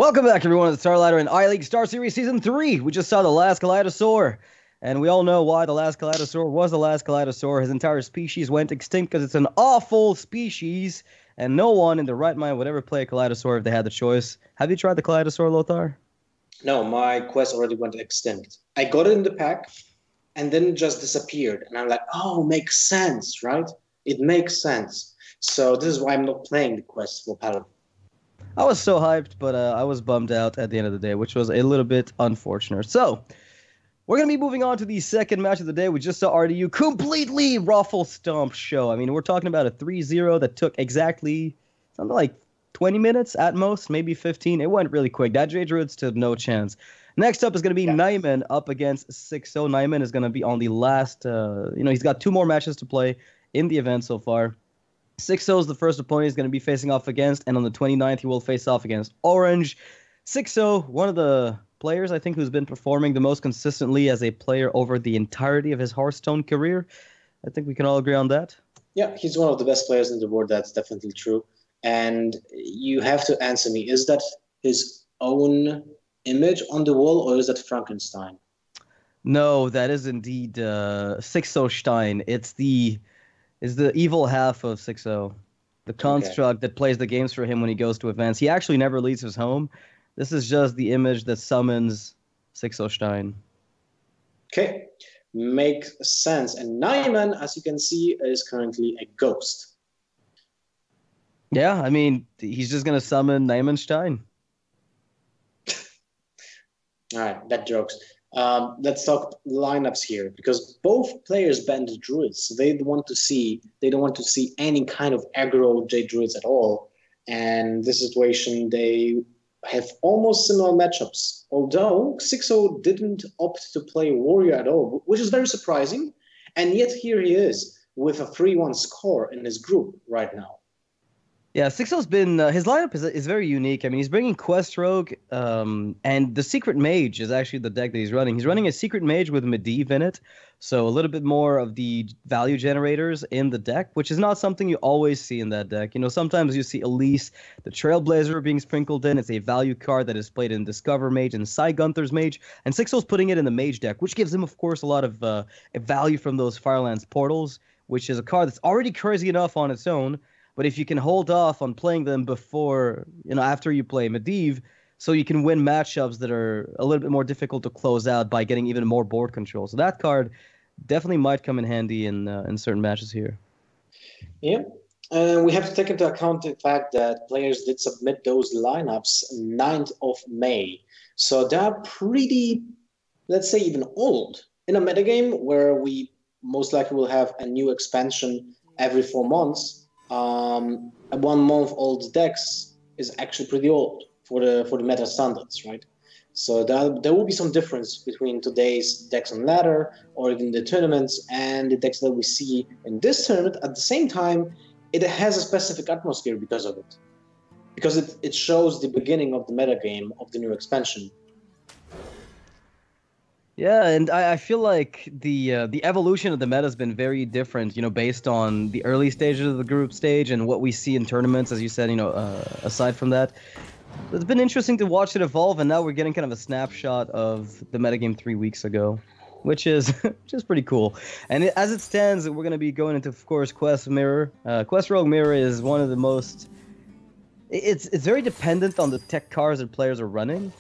Welcome back, everyone, to the StarLadder and iLeague StarSeries Season 3. We just saw the last Kaleidosaur, and we all know why the last Kaleidosaur was the last Kaleidosaur. His entire species went extinct because it's an awful species, and no one in their right mind would ever play a Kaleidosaur if they had the choice. Have you tried the Kaleidosaur, Lothar? No, my quest already went extinct. I got it in the pack, and then it just disappeared. And I'm like, oh, makes sense, right? It makes sense. So this is why I'm not playing the quest for Paladin. I was so hyped, but I was bummed out at the end of the day, which was a little bit unfortunate. So, we're going to be moving on to the second match of the day. We just saw RDU completely ruffle stomp show. I mean, we're talking about a 3-0 that took exactly something like 20 minutes at most, maybe 15. It went really quick. That J Druid stood no chance. Next up is going to be Naiman up against Xixo. Naiman is going to be on the last, he's got 2 more matches to play in the event so far. Xixo is the first opponent he's going to be facing off against, and on the 29th, he will face off against Orange. Xixo, one of the players, I think, who's been performing the most consistently as a player over the entirety of his Hearthstone career. I think we can all agree on that. Yeah, he's one of the best players in the world. That's definitely true. And you have to answer me, is that his own image on the wall, or is that Frankenstein? No, that is indeed Xixo Stein. It's the evil half of Xixo, the construct that plays the games for him when he goes to events. He actually never leaves his home. This is just the image that summons Xixo Stein. Okay, makes sense. And Naiman, as you can see, is currently a ghost. Yeah, I mean, he's just going to summon Naiman Stein. All right, that jokes. Let's talk lineups here, because both players banned druids. So they don't want to see any kind of aggro J druids at all. And this situation, they have almost similar matchups. Although Xixo didn't opt to play warrior at all, which is very surprising. And yet here he is with a 3-1 score in his group right now. Yeah, Xixo's been his lineup is very unique. I mean, he's bringing Quest Rogue, and the Secret Mage is actually the deck that he's running. He's running a Secret Mage with Medivh in it, so a little bit more of the value generators in the deck, which is not something you always see in that deck. You know, sometimes you see Elise, the Trailblazer, being sprinkled in. It's a value card that is played in Discover Mage and Sai Gunther's Mage, and Xixo's putting it in the Mage deck, which gives him, of course, a lot of value from those Firelands portals, which is a card that's already crazy enough on its own. But if you can hold off on playing them before, after you play Medivh, so you can win matchups that are a little bit more difficult to close out by getting even more board control. So that card definitely might come in handy in certain matches here. Yeah. We have to take into account the fact that players did submit those lineups 9th of May. So they're pretty, let's say, even old. In a metagame where we most likely will have a new expansion every 4 months, a 1 month old decks is actually pretty old for the meta standards, right? So there will be some difference between today's decks on ladder or even the tournaments and the decks that we see in this tournament. At the same time, it has a specific atmosphere because of it. Because it shows the beginning of the meta game of the new expansion. Yeah, and I feel like the evolution of the meta has been very different, based on the early stages of the group stage and what we see in tournaments, as you said, aside from that. It's been interesting to watch it evolve, and now we're getting kind of a snapshot of the metagame 3 weeks ago, which is pretty cool. And as it stands, we're going to be going into, of course, Quest Mirror. Quest Rogue Mirror is one of the most... It's very dependent on the tech cards that players are running.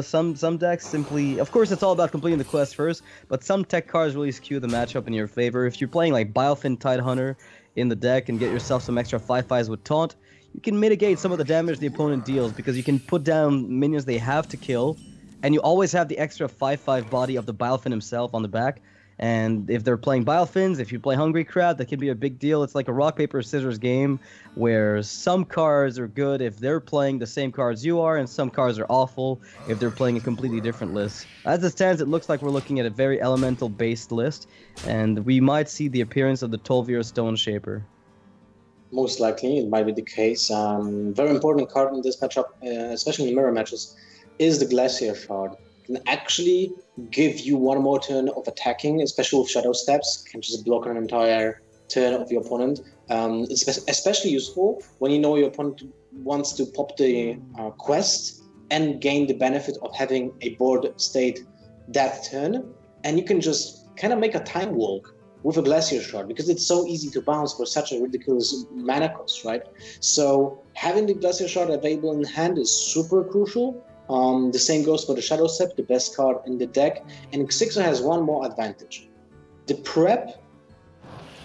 Some decks simply... Of course, it's all about completing the quest first, but some tech cards really skew the matchup in your favor. If you're playing like Bilefin Tidehunter in the deck and get yourself some extra 5/5s with Taunt, you can mitigate some of the damage the opponent deals because you can put down minions they have to kill, and you always have the extra 5/5 body of the Bilefin himself on the back. And if they're playing Bilefins, if you play Hungry Crab, that can be a big deal. It's like a rock, paper, scissors game where some cards are good if they're playing the same cards you are, and some cards are awful if they're playing a completely different list. As it stands, it looks like we're looking at a very elemental-based list, and we might see the appearance of the Tolvir Stone Shaper. Most likely, it might be the case. Very important card in this matchup, especially in mirror matches, is the Glacier Shard. Can actually give you 1 more turn of attacking, especially with Shadow Steps. Can just block an entire turn of your opponent. It's especially useful when you know your opponent wants to pop the quest and gain the benefit of having a board state that turn, and you can just kind of make a time walk with a Glacier Shard because it's so easy to bounce for such a ridiculous mana cost, right? So having the Glacier Shard available in hand is super crucial. The same goes for the Shadow Step, the best card in the deck, and Xixo has one more advantage. The prep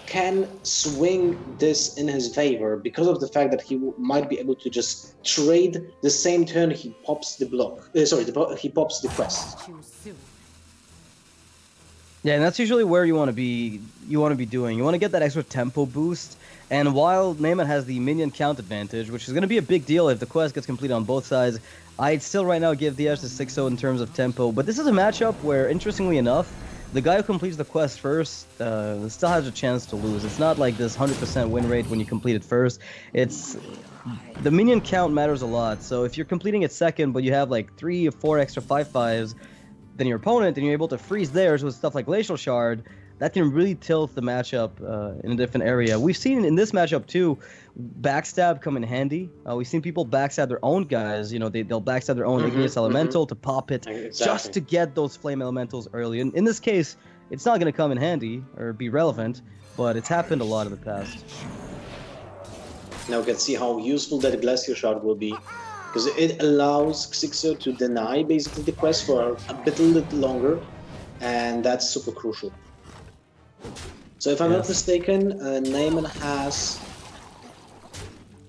can swing this in his favor because of the fact that he might be able to just trade the same turn he pops the block. He pops the quest. Yeah, and that's usually where you want to be. You want to get that extra tempo boost. And while Naiman has the minion count advantage, which is going to be a big deal if the quest gets completed on both sides, I'd still right now give the edge to Xixo in terms of tempo. But this is a matchup where, interestingly enough, the guy who completes the quest first still has a chance to lose. It's not like this 100% win rate when you complete it first. It's the minion count matters a lot. So if you're completing it second, but you have like 3 or 4 extra 5/5s than your opponent, and you're able to freeze theirs with stuff like Glacial Shard, that can really tilt the matchup in a different area. We've seen in this matchup too, backstab come in handy. We've seen people backstab their own guys. You know, they'll backstab their own Igneous Elemental to pop it just to get those Flame Elementals early. And in this case, it's not going to come in handy or be relevant, but it's happened a lot in the past. Now we can see how useful that Glacier Shard will be, because it allows Xixo to deny basically the quest for a little longer, and that's super crucial. So if I'm not mistaken, Naiman has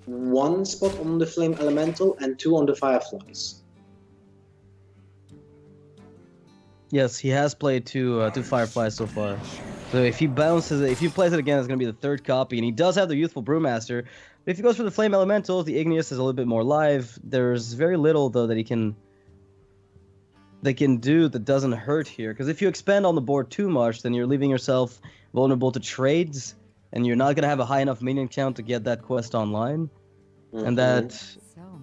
1 spot on the Flame Elemental and 2 on the Fireflies. Yes, he has played two Fireflies so far. So if he plays it again, it's going to be the 3rd copy, and he does have the Youthful Brewmaster. But if he goes for the Flame Elementals, the Igneous is a little bit more live. There's very little though that they can do that doesn't hurt here. Because if you expand on the board too much, then you're leaving yourself vulnerable to trades, and you're not going to have a high enough minion count to get that quest online. And that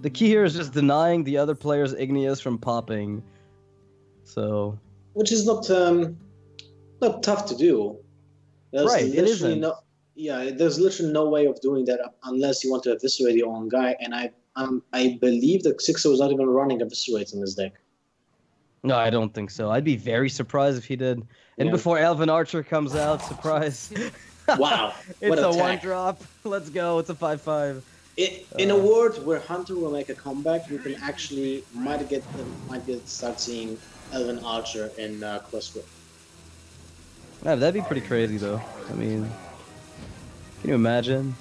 the key here is just denying the other player's Igneous from popping. So, which is not tough to do. There's it isn't. There's literally no way of doing that unless you want to eviscerate your own guy. And I believe that Xixo is not even running eviscerates in his deck. No, I don't think so. I'd be very surprised if he did. And before Elven Archer comes out, surprise. Wow. It's a 1-drop. Let's go. It's a 5/5. In a world where Hunter will make a comeback, you can actually might start seeing Elven Archer in Quest World. Yeah, that'd be pretty crazy though. I mean, can you imagine?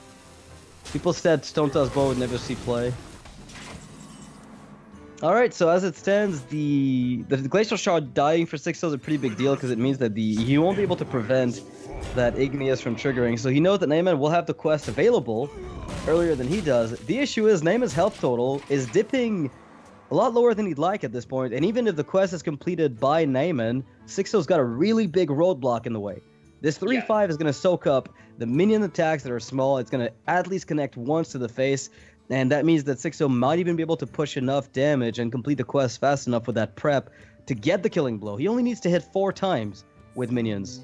People said Stone Toss Bow would never see play. Alright, so as it stands, the Glacial Shard dying for Xixo is a pretty big deal because it means that he won't be able to prevent that Igneous from triggering. So he knows that Naiman will have the quest available earlier than he does. The issue is Naiman's health total is dipping a lot lower than he'd like at this point, and even if the quest is completed by Naiman, Xixo's got a really big roadblock in the way. This 3/5 is going to soak up the minion attacks that are small. It's going to at least connect once to the face, and that means that Xixo might even be able to push enough damage and complete the quest fast enough with that prep to get the killing blow. He only needs to hit 4 times with minions.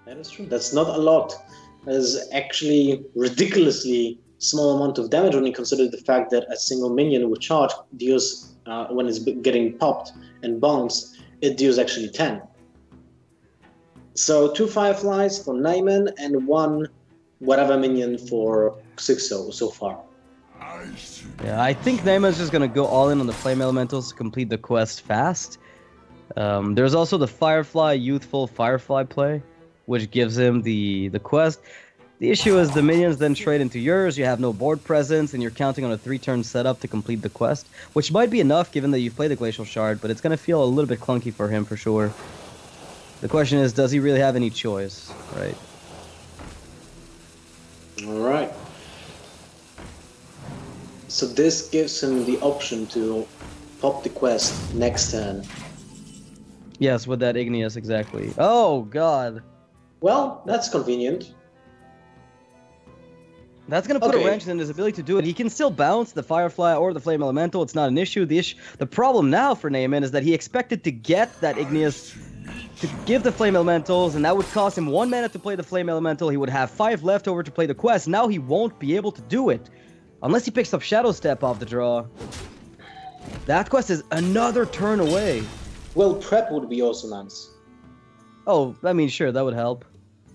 That is true. That's not a lot. That is actually ridiculously small amount of damage when you consider the fact that a single minion with charge deals, when it's getting popped and bounced, it deals actually 10. So 2 Fireflies for Naiman and 1 whatever minion for Xixo so far. Yeah, I think Naiman's just gonna go all in on the Flame Elementals to complete the quest fast. There's also the Firefly Youthful Firefly play, which gives him the quest. The issue is the minions then trade into yours, you have no board presence, and you're counting on a 3-turn setup to complete the quest, which might be enough given that you've played the Glacial Shard, but it's going to feel a little bit clunky for him for sure. The question is, does he really have any choice, right? Alright. So this gives him the option to pop the quest next turn. Yes, with that Igneous, exactly. Oh, God. Well, that's convenient. That's going to put a wrench in his ability to do it. He can still bounce the Firefly or the Flame Elemental. It's not an issue. The problem now for Naiman is that he expected to get that Igneous to give the Flame Elementals, and that would cost him 1 mana to play the Flame Elemental. He would have 5 left over to play the quest. Now he won't be able to do it unless he picks up Shadow Step off the draw. That quest is another turn away. Well, prep would be also nice. Oh, I mean, sure, that would help.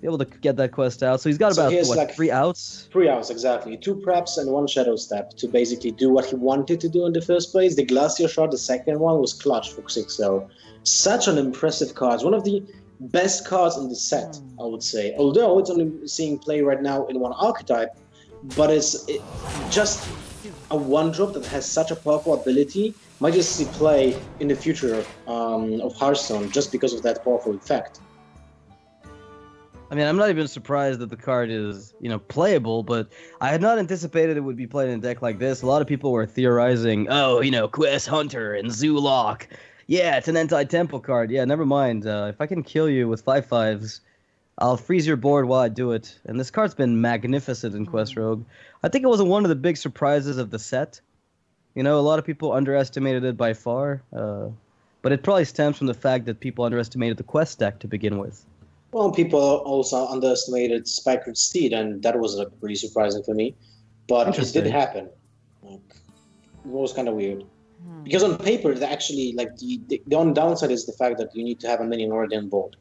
Be able to get that quest out. So he's got about, what, like 3 outs? 3 outs, exactly. 2 preps and 1 shadow step to basically do what he wanted to do in the first place. The Glacier Shot, the second one, was clutch for Xixo. Such an impressive card. One of the best cards in the set, I would say. Although it's only seeing play right now in one archetype, but it's just a 1-drop that has such a powerful ability. Might just see play in the future of Hearthstone just because of that powerful effect. I mean, I'm not even surprised that the card is, playable, but I had not anticipated it would be played in a deck like this. A lot of people were theorizing, oh, Quest Hunter and Zoolock. Yeah, it's an anti-tempo card. Yeah, never mind. If I can kill you with 5/5s, I'll freeze your board while I do it. And this card's been magnificent in Quest Rogue. I think it was one of the big surprises of the set. A lot of people underestimated it by far, but it probably stems from the fact that people underestimated the Quest deck to begin with. Well, people also underestimated Spikered Steed, and that was pretty surprising for me. But it did happen. It was kind of weird. Because on paper, actually, the only downside is the fact that you need to have a minion already on board.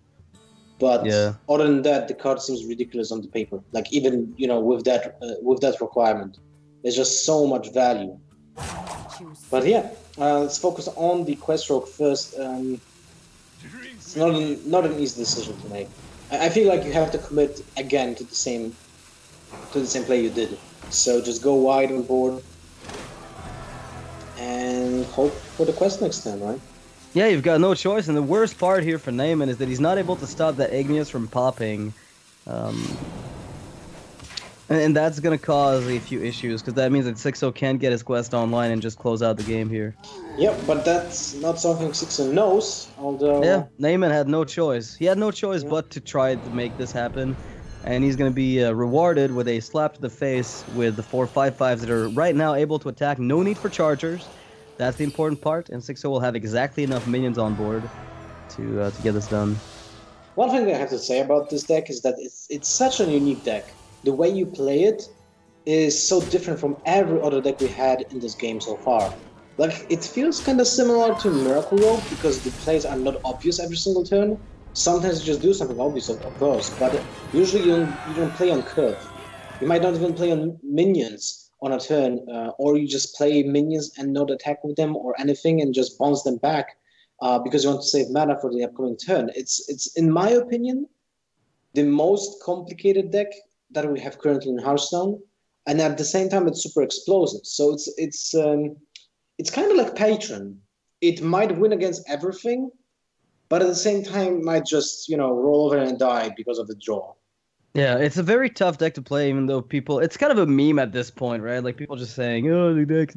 But other than that, the card seems ridiculous on the paper. Even with that requirement, there's just so much value. But yeah, let's focus on the Quest Rogue first. It's not an easy decision to make. I feel like you have to commit again to the same play you did. So just go wide on board and hope for the quest next time, right? Yeah, you've got no choice, and the worst part here for Naiman is that he's not able to stop that Igneous from popping. And that's going to cause a few issues, because that means that Xixo can't get his quest online and just close out the game here. Yep, but that's not something Xixo knows, although... Yeah, Naiman had no choice. He had no choice but to try to make this happen. And he's going to be rewarded with a slap to the face with the 4/5/5s that are right now able to attack. No need for chargers. That's the important part, and Xixo will have exactly enough minions on board to get this done. One thing I have to say about this deck is that it's such a unique deck. The way you play it is so different from every other deck we had in this game so far. It feels kind of similar to Miracle Rogue because the plays are not obvious every single turn. Sometimes you just do something obvious, of course, but usually you don't play on curve. You might not even play on minions on a turn, or you just play minions and not attack with them or anything and just bounce them back because you want to save mana for the upcoming turn. It's in my opinion, the most complicated deck that we have currently in Hearthstone, and at the same time it's super explosive. So it's kind of like Patron. It might win against everything, but at the same time might just roll over and die because of the draw. Yeah, it's a very tough deck to play, even though it's kind of a meme at this point, right? Like people just saying, oh, the deck,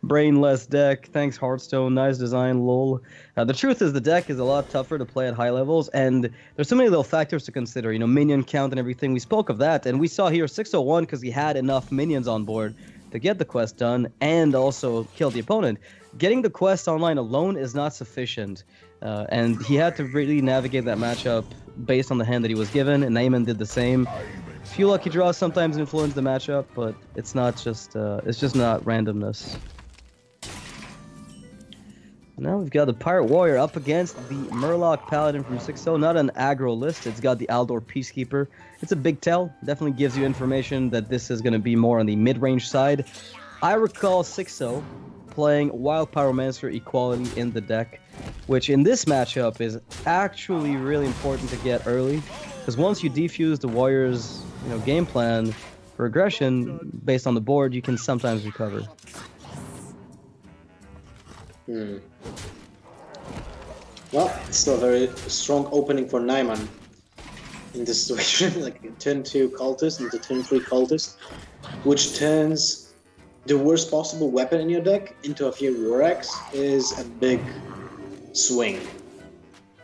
brainless deck, thanks Hearthstone, nice design, lol. The truth is the deck is a lot tougher to play at high levels, and there's so many little factors to consider, minion count and everything. We spoke of that, and we saw here Xixo won because he had enough minions on board to get the quest done and also kill the opponent. Getting the quest online alone is not sufficient, and he had to really navigate that matchup based on the hand that he was given, and Naiman did the same. A few lucky draws sometimes influence the matchup, but it's just not randomness. Now we've got the Pirate Warrior up against the Murloc Paladin from Xixo. Not an aggro list. It's got the Aldor Peacekeeper. It's a big tell. Definitely gives you information that this is going to be more on the mid-range side. I recall Xixo playing Wild Pyromancer Equality in the deck, which in this matchup is actually really important to get early, because once you defuse the Warrior's game plan for aggression based on the board, you can sometimes recover. Well, it's still a very strong opening for Naiman in this situation, like turn 2 Cultist into turn 3 Cultist, which turns the worst possible weapon in your deck into a Fury Vorax is a big swing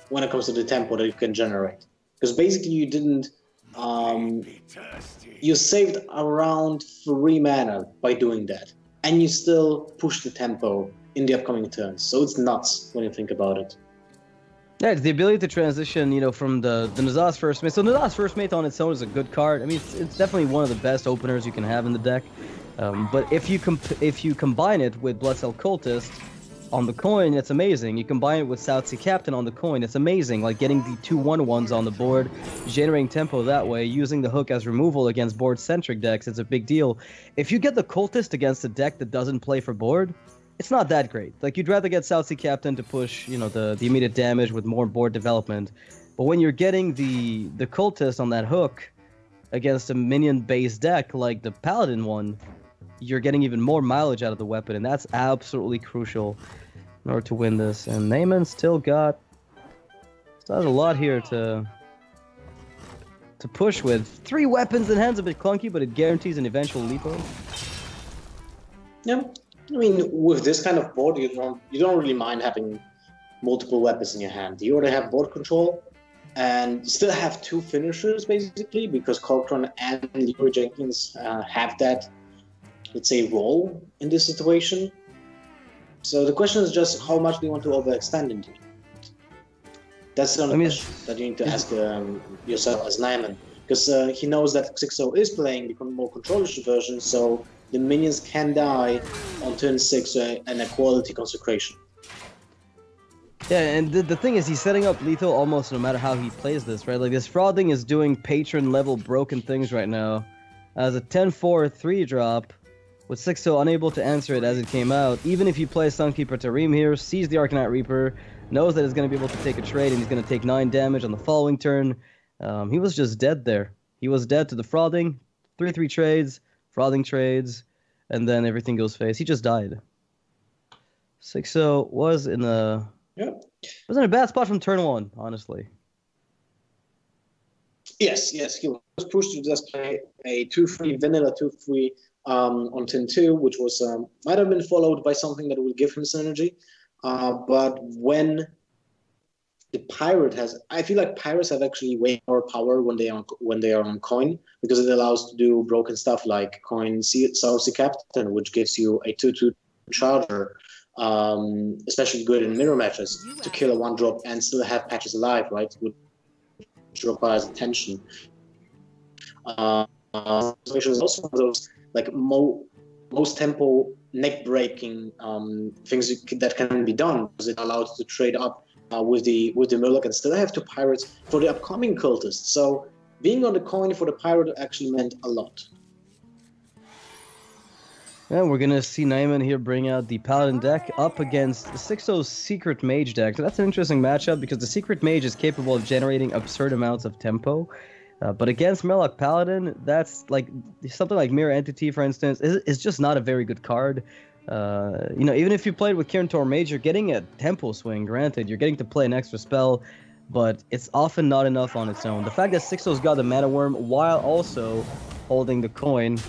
when it comes to the tempo that you can generate. Because basically you didn't... you saved around 3 mana by doing that. And you still push the tempo in the upcoming turns. So it's nuts when you think about it. Yeah, it's the ability to transition, from the N'Zoth's First Mate. So N'Zoth's First Mate on its own is a good card. I mean, it's definitely one of the best openers you can have in the deck. But if you combine it with Bloodcell Cultist, on the coin, it's amazing. You combine it with South Sea Captain on the coin, it's amazing. Like getting the 2/1/1s on the board, generating tempo that way, using the hook as removal against board-centric decks, it's a big deal. If you get the Cultist against a deck that doesn't play for board, it's not that great. Like, you'd rather get South Sea Captain to push, you know, the immediate damage with more board development. But when you're getting the Cultist on that hook against a minion-based deck like the Paladin one, you're getting even more mileage out of the weapon, and that's absolutely crucial in order to win this. And Naiman still has a lot here to push with. 3 weapons in hand's a bit clunky, but it guarantees an eventual lethal. Yeah, I mean, with this kind of board, you don't really mind having multiple weapons in your hand. You already have board control, and still have 2 finishers basically, because Corcoran and Leroy Jenkins have that, let's say, role in this situation. So the question is just how much do you want to overextend into it? That's the only question that you need to ask yourself as Naiman, because he knows that Xixo is playing the more controllish version, so the minions can die on turn 6 in a quality consecration. Yeah, and the thing is, he's setting up lethal almost no matter how he plays this, right? Like, this Frothing is doing patron-level broken things right now. As a 10/4 3-drop, with Xixo unable to answer it as it came out, even if you play Sunkeeper Tarim here, sees the Arcanite Reaper, knows that it's going to be able to take a trade, and he's going to take 9 damage on the following turn. He was just dead there. He was dead to the Frothing, 3/3 trades, Frothing trades, and then everything goes face. He just died. Xixo was in a bad spot from turn 1, honestly. Yes, he was pushed to just play a 2/3 vanilla 2/3 on turn 2, which was might have been followed by something that would give him synergy. But when the pirate I feel like pirates have actually way more power when they are on coin, because it allows to do broken stuff like coin South Sea Captain, which gives you a 2/2 charger, especially good in mirror matches, to kill a 1-drop and still have patches alive, right? Which requires attention. Which is also one of those like most tempo neck-breaking things that can be done, because it allows you to trade up with the Murloc and still have 2 pirates for the upcoming cultists. So being on the coin for the pirate actually meant a lot. Yeah, we're gonna see Naiman here bring out the Paladin deck up against Xixo's Secret Mage deck. So that's an interesting matchup, because the Secret Mage is capable of generating absurd amounts of tempo. But against Murloc Paladin, that's like something like Mirror Entity, for instance, is just not a very good card. You know, even if you played with Kirin Tor Mage, you're getting a tempo swing, granted. You're getting to play an extra spell, but it's often not enough on its own. The fact that Xixo's got the Mana Worm while also holding the coin,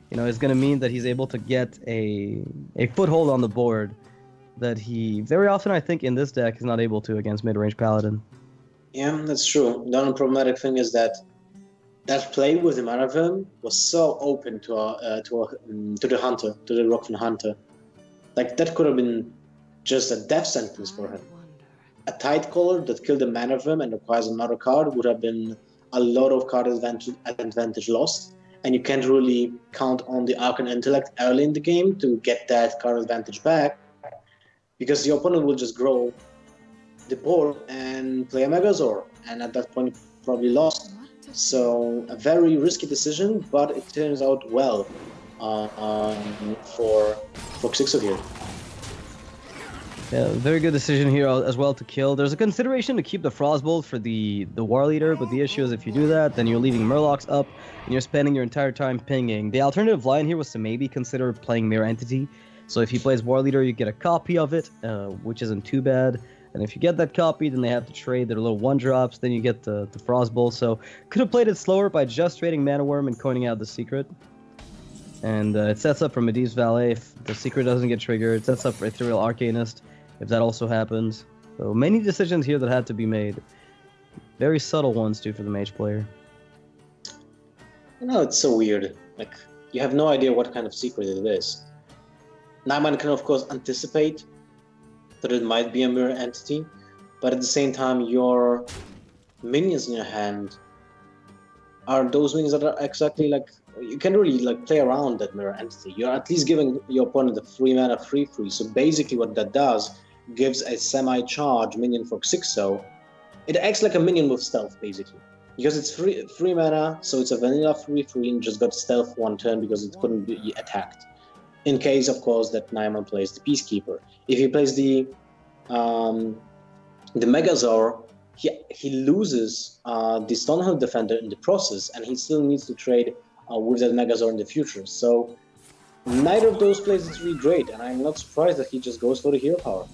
you know, is going to mean that he's able to get a foothold on the board that he very often, I think, in this deck is not able to against mid-range Paladin. Yeah, that's true. The only problematic thing is that play with the Mana Worm was so open to the Hunter, to the Rockfin Hunter. Like, that could have been just a death sentence for him. A Tide Caller that killed the Mana Worm and requires another card would have been a lot of card advantage lost, and you can't really count on the Arcane Intellect early in the game to get that card advantage back, because the opponent will just grow the board and play a Megazord, and at that point probably lost. So a very risky decision, but it turns out well for Xixo here. Yeah, very good decision here as well to kill. There's a consideration to keep the Frostbolt for the War Leader, but the issue is if you do that, then you're leaving Murlocs up, and you're spending your entire time pinging. The alternative line here was to maybe consider playing Mirror Entity. So if he plays War Leader, you get a copy of it, which isn't too bad. And if you get that copy, then they have to trade their little 1-drops, then you get the Frostbolt. So could have played it slower by just trading Mana Worm and coining out the Secret. And it sets up for Medivh's Valet if the Secret doesn't get triggered. It sets up for Ethereal Arcanist if that also happens. So many decisions here that had to be made. Very subtle ones, too, for the Mage player. You know, it's so weird. Like, you have no idea what kind of Secret it is. Naiman can, of course, anticipate that it might be a Mirror Entity, but at the same time, your minions in your hand are those wings that are exactly like you can really like play around that mirror entity. You're at least giving your opponent a 3 mana free. So basically, what that does gives a semi-charge minion for Xixo. It acts like a minion with stealth, basically, because it's free mana, so it's a vanilla 3/3 and just got stealth 1 turn because it couldn't be attacked. In case, of course, that Naiman plays the Peacekeeper. If he plays the Megazord, he loses the Stonehill Defender in the process, and he still needs to trade with that Megazord in the future. So neither of those plays is really great, and I'm not surprised that he just goes for the hero power.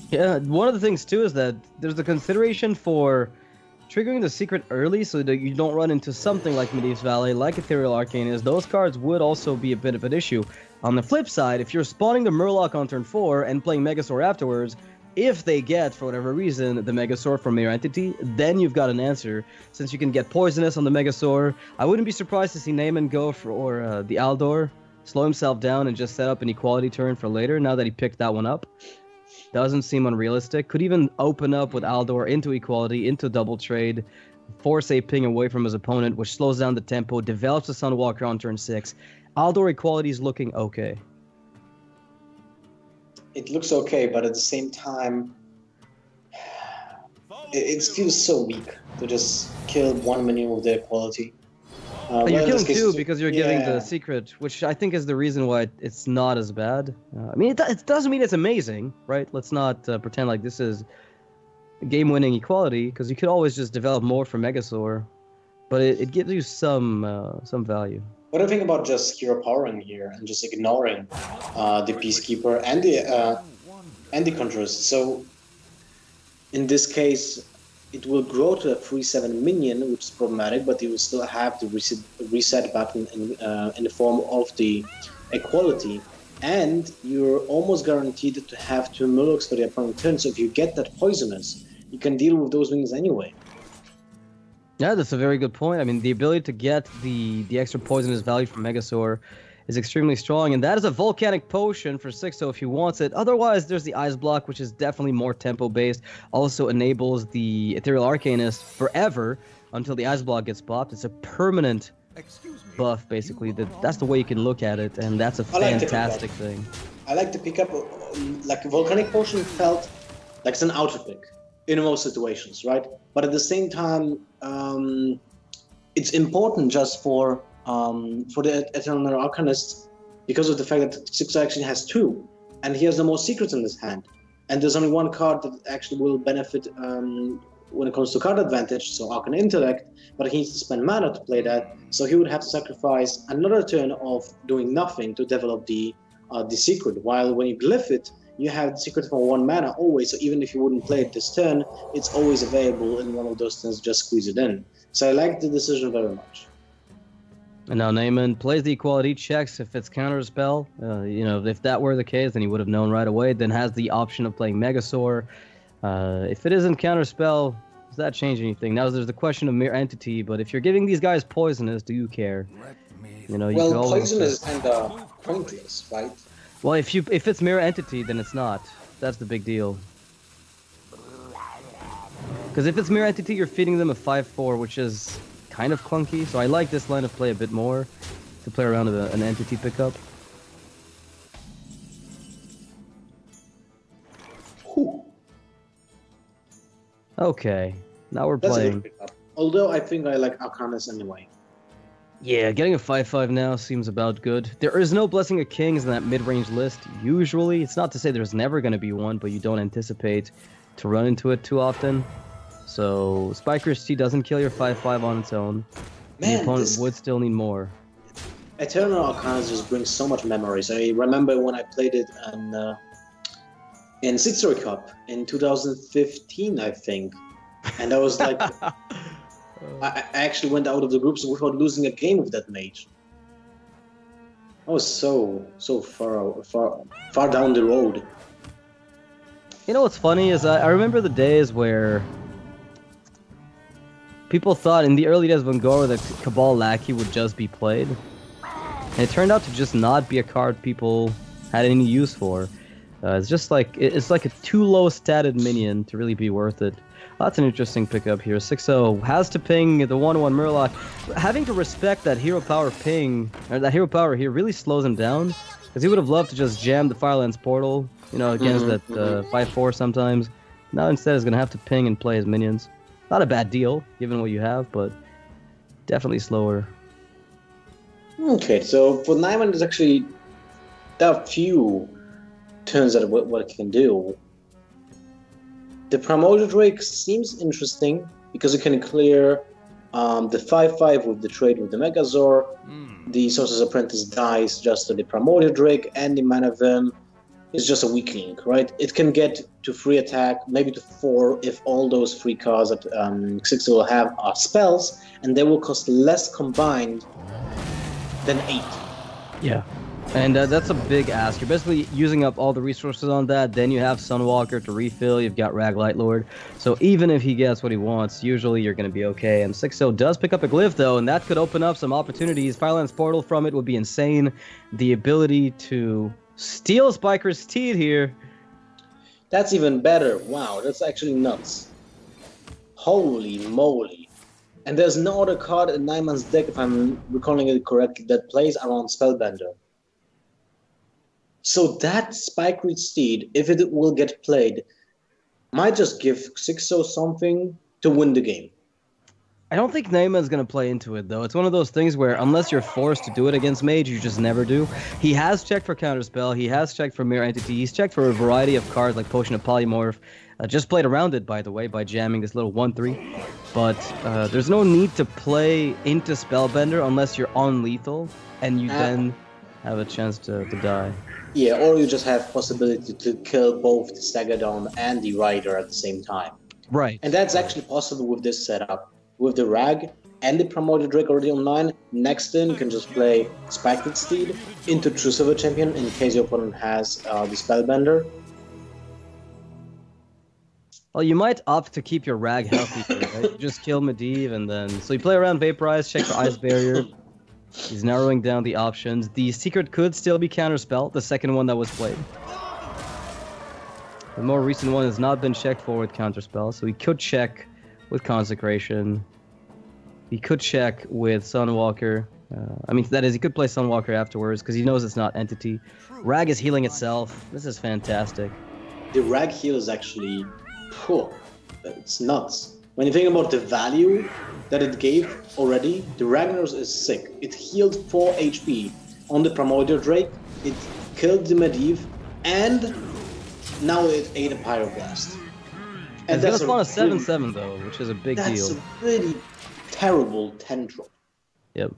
Yeah, one of the things too is that there's a consideration for triggering the secret early so that you don't run into something like Medivh's Valet, like Ethereal Arcanist. Those cards would also be a bit of an issue. On the flip side, if you're spawning the Murloc on turn 4 and playing Megasaur afterwards, if they get, for whatever reason, the Megasaur from Mirror Entity, then you've got an answer. Since you can get Poisonous on the Megasaur, I wouldn't be surprised to see Naiman go for the Aldor, slow himself down and just set up an Equality turn for later, now that he picked that one up. Doesn't seem unrealistic. Could even open up with Aldor into Equality, into Double Trade, force a ping away from his opponent, which slows down the tempo, develops a Sunwalker on turn 6. Aldor Equality is looking okay. It looks okay, but at the same time, it feels so weak to just kill one minion with their Equality. You're killing two because you're giving the secret, which I think is the reason why it's not as bad. I mean, it doesn't mean it's amazing, right? Let's not pretend like this is game-winning Equality, because you could always just develop more for Megasaur, but it gives you some value. What do you think about just hero powering here and just ignoring the Peacekeeper and the Conjurers? So in this case, it will grow to a 3/7 minion, which is problematic, but you will still have the reset button in the form of the Equality, and you're almost guaranteed to have 2 Murlocs for the opponent turn. So if you get that Poisonous, you can deal with those wings anyway. Yeah, that's a very good point. I mean, the ability to get the extra Poisonous value from Megasaur is extremely strong, and that is a Volcanic Potion for Xixo if he wants it. Otherwise, there's the Ice Block, which is definitely more tempo-based. Also enables the Ethereal Arcanist forever until the Ice Block gets popped. It's a permanent buff, basically. That's the way you can look at it, and that's a fantastic thing. I like to pick up, like, Volcanic Potion felt like it's an auto pick in most situations, right? But at the same time, it's important just for the Eternal Arcanist because of the fact that Xixo actually has 2, and he has the most secrets in his hand. And there's only one card that actually will benefit when it comes to card advantage, so Arcane Intellect, but he needs to spend mana to play that, so he would have to sacrifice another turn of doing nothing to develop the secret, while when you glyph it, you have the secret for 1 mana always, so even if you wouldn't play it this turn, it's always available in one of those turns, just squeeze it in. So I like the decision very much. And now Naiman plays the Equality, checks if it's Counterspell. You know, if that were the case, then he would have known right away. Then has the option of playing Megasaur. If it isn't Counterspell, does that change anything? Now there's the question of Mirror Entity, but if you're giving these guys Poisonous, do you care? You know, you well, Poisonous is kind of pointless, right? Well, if it's Mirror Entity, then it's not. That's the big deal. Because if it's Mirror Entity, you're feeding them a 5/4, which is kind of clunky, so I like this line of play a bit more to play around with an entity pickup. Whew. Okay, now we're That's playing. a good pickup. Although I think I like Arcanist anyway. Yeah, getting a 5/5 now seems about good. There is no Blessing of Kings in that mid-range list, usually. It's not to say there's never going to be one, but you don't anticipate to run into it too often. So, Spiker's Tea doesn't kill your 5/5 on its own. Man, the opponent would still need more. Eternal Arcanist just brings so much memories. I remember when I played it in Xixo Cup in 2015, I think. And I was like... I actually went out of the groups without losing a game with that mage. I was so far down the road. You know what's funny is I remember the days where people thought in the early days of Un'Goro that Cabal Lackey would just be played. And it turned out to just not be a card people had any use for. It's just like it's like a too low statted minion to really be worth it. That's an interesting pickup here. Xixo has to ping the 1/1 Murloc. Having to respect that hero power ping, or that hero power here, really slows him down. Because he would have loved to just jam the Firelands portal, you know, against that 5/4 sometimes. Now instead he's going to have to ping and play his minions. Not a bad deal, given what you have, but definitely slower. Okay, so for Naiman, there's actually... There are few turns at what it can do. The Primordial Drake seems interesting because it can clear the 5/5 with the trade with the Megazord. The Sorcerer's Apprentice dies just to the Primordial Drake, and the Mana Vim is just a weakling, right? It can get to 3 attack, maybe to 4 if all those 3 cards that Xixo will have are spells, and they will cost less combined than 8. Yeah. And that's a big ask. You're basically using up all the resources on that. Then you have Sunwalker to refill. You've got Rag Lightlord. So even if he gets what he wants, usually you're going to be okay. And Xixo does pick up a Glyph, though, and that could open up some opportunities. Firelands Portal from it would be insane. The ability to steal Spiker's Teeth here. That's even better. Wow, that's actually nuts. Holy moly. And there's no other card in Naiman's deck, if I'm recalling it correctly, that plays around Spellbender. So that Spikerid Steed, if it will get played, might just give Xixo something to win the game. I don't think Naiman's going to play into it, though. It's one of those things where, unless you're forced to do it against Mage, you just never do. He has checked for Counterspell. He has checked for Mirror Entity. He's checked for a variety of cards like Potion of Polymorph. Just played around it, by the way, by jamming this little 1/3. But there's no need to play into Spellbender unless you're on lethal, and you then have a chance to die. Yeah, or you just have possibility to kill both the Stagadon and the Rider at the same time. Right. And that's actually possible with this setup. With the Rag and the Primordial Drake already online, next in you can just play Spikerid Steed into True Silver Champion in case your opponent has the Spellbender. Well, you might opt to keep your Rag healthy here, right? You just kill Medivh and then... So you play around Vaporize, check for Ice Barrier. He's narrowing down the options. The secret could still be Counterspell, the second one that was played. The more recent one has not been checked for with Counterspell, so he could check with Consecration. He could check with Sunwalker. I mean, that is, he could play Sunwalker afterwards, because he knows it's not Entity. Rag is healing itself. This is fantastic. The Rag heal is actually... it's nuts. When you think about the value that it gave already, the Ragnaros is sick. It healed 4 HP on the Primordial Drake, it killed the Medivh, and now it ate a Pyroblast. And it's gonna spawn a 7/7 though, which is a big deal. That's a really terrible 10-drop. Yep.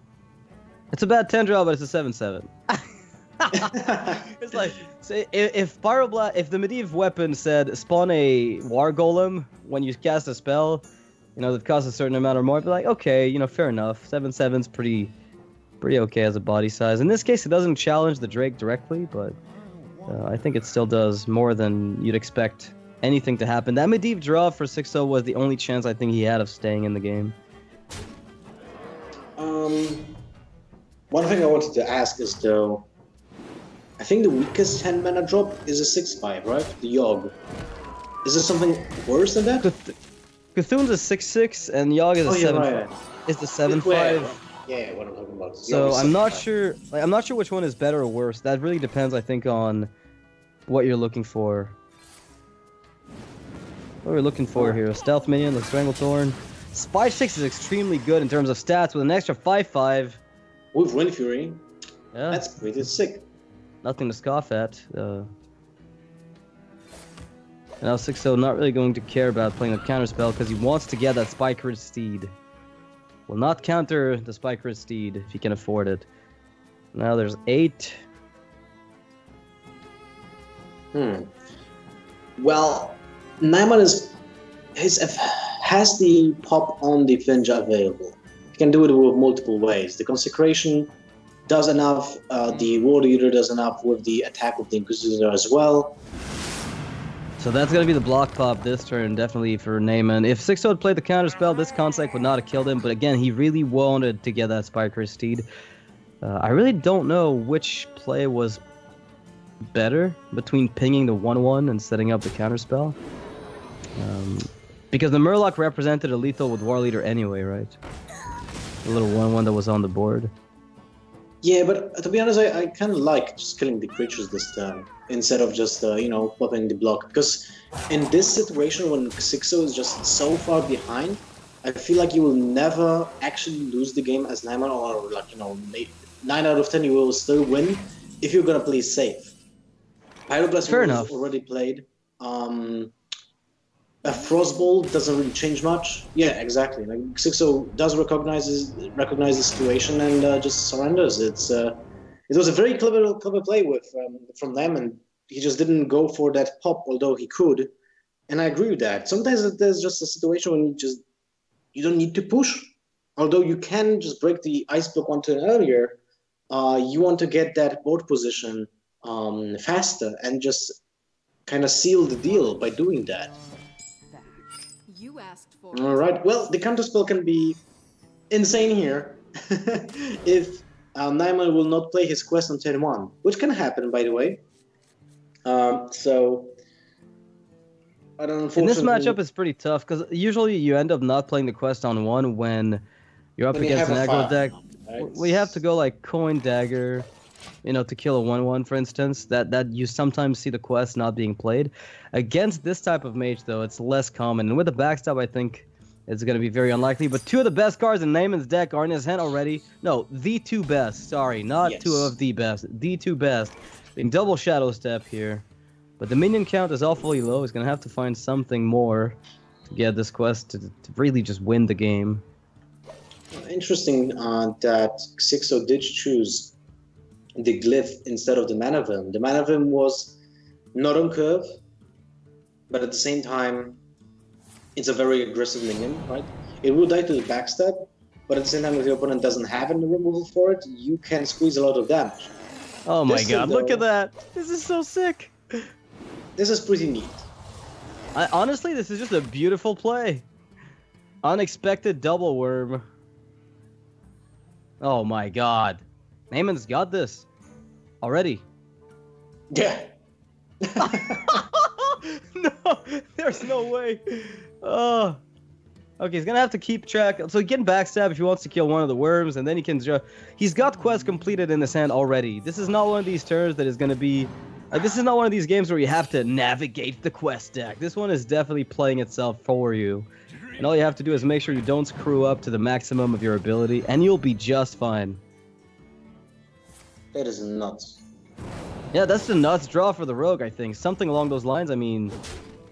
It's a bad 10-drop, but it's a 7/7. It's like, say, if the Medivh weapon said spawn a War Golem when you cast a spell, you know, that costs a certain amount or more, I'd be like, okay, you know, fair enough. 7/7's pretty okay as a body size. In this case, it doesn't challenge the Drake directly, but I think it still does more than you'd expect anything to happen. That Medivh draw for Xixo was the only chance I think he had of staying in the game. One thing I wanted to ask is, though, I think the weakest 10 mana drop is a 6/5, right? The Yogg. Is there something worse than that? Cthulhu's a 6/6 and Yogg is a 7. Right. Is the 7/5. Yeah, what I'm talking about. So I'm not sure. I'm not sure which one is better or worse. That really depends, I think, on what you're looking for. What we're looking for here: a stealth minion, like Stranglethorn. Spy 6 is extremely good in terms of stats with an extra 5/5. With Wind Fury. Yeah, that's pretty sick. Nothing to scoff at. Now Xixo not really going to care about playing a counterspell because he wants to get that Spikerid Steed. Will not counter the Spikerid Steed if he can afford it. Now there's 8. Well, Naiman has the pop on the Finja available. He can do it with multiple ways. The Consecration does enough, the War Eater does enough with the attack of the Inquisitor as well. So that's going to be the block pop this turn, definitely, for Naiman. If Xixo had played the counterspell, this Consec would not have killed him, but again, he really wanted to get that Spikerid Steed. I really don't know which play was better between pinging the 1/1 and setting up the counterspell. Because the Murloc represented a lethal with War Leader anyway, right? The little 1/1 that was on the board. Yeah, but to be honest, I kind of like just killing the creatures this turn instead of just, popping the block. Because in this situation, when Xixo is just so far behind, I feel like you will never actually lose the game as Naiman, or 9 out of 10 you will still win if you're going to play safe. Pyroblast was already played. A Frostbolt doesn't really change much. Yeah, exactly. Like Xixo does recognize the situation and just surrenders. It was a very clever play from them, and he just didn't go for that pop, although he could. And I agree with that. Sometimes there's just a situation when you don't need to push, although you can just break the ice block one turn earlier. You want to get that board position faster and just kind of seal the deal by doing that. All right. Well, the counterspell can be insane here if Naiman will not play his quest on turn 1, which can happen, by the way. So I don't know. And this matchup is pretty tough because usually you end up not playing the quest on 1 when you're up against an aggro deck. Right? We have to go like Coin Dagger, to kill a 1/1, for instance. That you sometimes see the quest not being played. Against this type of mage, though, it's less common. And with the backstab, I think it's going to be very unlikely. But 2 of the best cards in Naiman's deck are in his hand already. No, the 2 best. Sorry, not 2 of the best. The 2 best. Being double Shadow Step here. But the minion count is awfully low. He's going to have to find something more to get this quest to really just win the game. Interesting that Xixo did choose the Glyph instead of the Mana Vim. The Mana Vim was not on curve, but at the same time, it's a very aggressive minion, right? It will die to the backstab, but at the same time, if your opponent doesn't have any removal for it, you can squeeze a lot of damage. Oh my god, look at that! This is so sick! This is pretty neat. Honestly, this is just a beautiful play. Unexpected double worm. Oh my god. Naiman's got this. Already. Yeah. No, there's no way. Oh. Okay, he's gonna have to keep track. So he can backstab if he wants to kill one of the worms, and then he can just... He's got quest completed in his hand already. This is not one of these turns that is gonna be... Like, this is not one of these games where you have to navigate the quest deck. This one is definitely playing itself for you. And all you have to do is make sure you don't screw up to the maximum of your ability, and you'll be just fine. That is nuts. Yeah, that's the nuts draw for the rogue, I think. Something along those lines. I mean,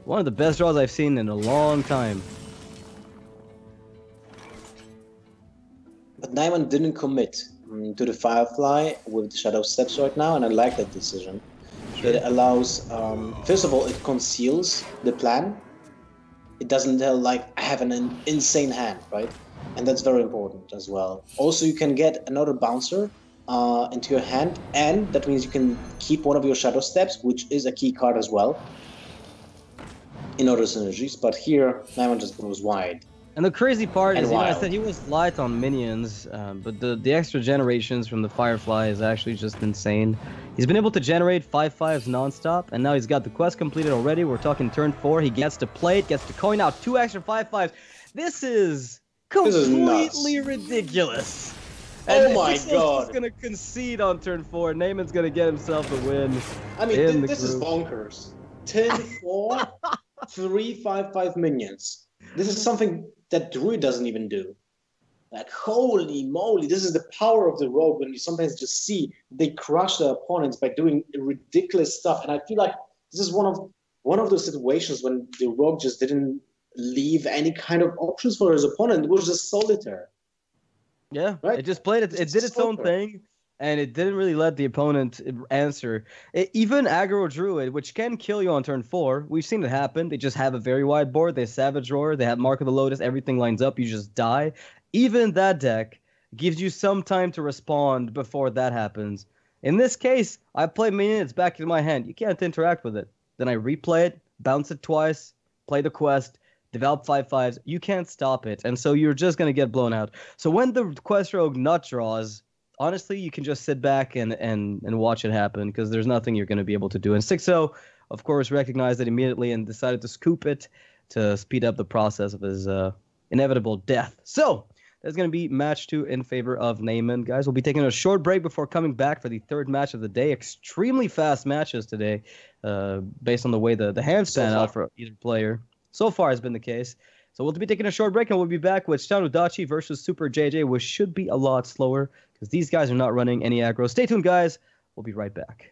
one of the best draws I've seen in a long time. But Naiman didn't commit to the Firefly with the Shadow Steps right now, and I like that decision. Sure. It allows, first of all, it conceals the plan. It doesn't tell, like, I have an insane hand, right? And that's very important as well. Also, you can get another bouncer into your hand, and that means you can keep one of your Shadow Steps, which is a key card as well, in other synergies. But here, Naiman just goes wide. And the crazy part is, I said he was light on minions, but the extra generations from the Firefly is actually just insane. He's been able to generate 5/5s nonstop, and now he's got the quest completed already. We're talking turn 4. He gets to play it, gets to coin out 2 extra 5/5s. This is completely ridiculous. And oh my god! He's gonna concede on turn 4. Naiman's gonna get himself a win. I mean, this is bonkers. Turn 4, 3 5/5 minions. This is something that Druid doesn't even do. Like, holy moly, this is the power of the rogue when you sometimes just see they crush their opponents by doing ridiculous stuff. And I feel like this is one of those situations when the rogue just didn't leave any kind of options for his opponent. It was just solitaire. Yeah, right? It just played it. It did its own thing, and it didn't really let the opponent answer. Even aggro Druid, which can kill you on turn 4, we've seen it happen. They just have a very wide board. They Savage Roar. They have Mark of the Lotus. Everything lines up. You just die. Even that deck gives you some time to respond before that happens. In this case, I play minion. It's back in my hand. You can't interact with it. Then I replay it, bounce it twice, play the quest, develop 5/5s. You can't stop it, and so you're just gonna get blown out. So when the quest rogue nut draws, honestly, you can just sit back and watch it happen because there's nothing you're going to be able to do. And Xixo, of course, recognized it immediately and decided to scoop it to speed up the process of his inevitable death. So there's going to be match 2 in favor of Naiman. Guys, we'll be taking a short break before coming back for the third match of the day. Extremely fast matches today based on the way the hands pan out for either player. So far has been the case. So we'll be taking a short break, and we'll be back with Stanudachi versus Super JJ, which should be a lot slower because these guys are not running any aggro. Stay tuned, guys. We'll be right back.